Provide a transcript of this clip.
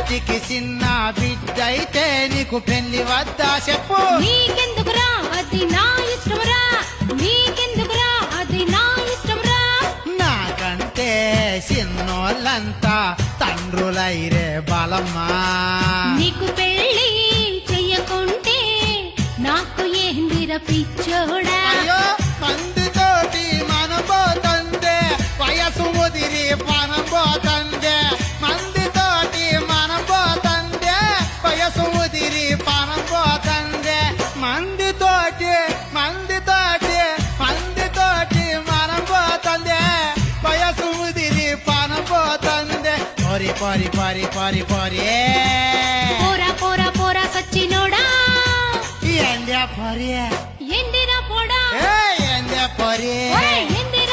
జాతికి చిన్న బిడ్డైతే నీకు పెళ్లి వద్దా చెప్పు. నీకెందుకురా అది నా ఇష్టంరా, నీకెందుకురా అది నా ఇష్టంరా. నాకంటే చిన్నోళ్ళంతా తండ్రులైరే బలమ్మా. నీకు పెళ్లి చెయ్యకుంటే నాకు ఏందిర పిచ్చోడా. అయ్యో మందితోటి మనం పోతందే, వయసు ముదిరి మనం పోతందే. మందితోటి మనం పోతందే, వయసు ముదిరి మనం పోతందే. మందితోటి మందితోటి మందితోటి మనం పోతందే, వయసు ముదిరి మనం పోతందే. పొరి పొరి పొరి పొరి పొరి పోరా పోరా పోరా సచ్చినోడా, ఎందే పొరి ఎందిరా పోడా, ఎందే పొరి ఎందిరా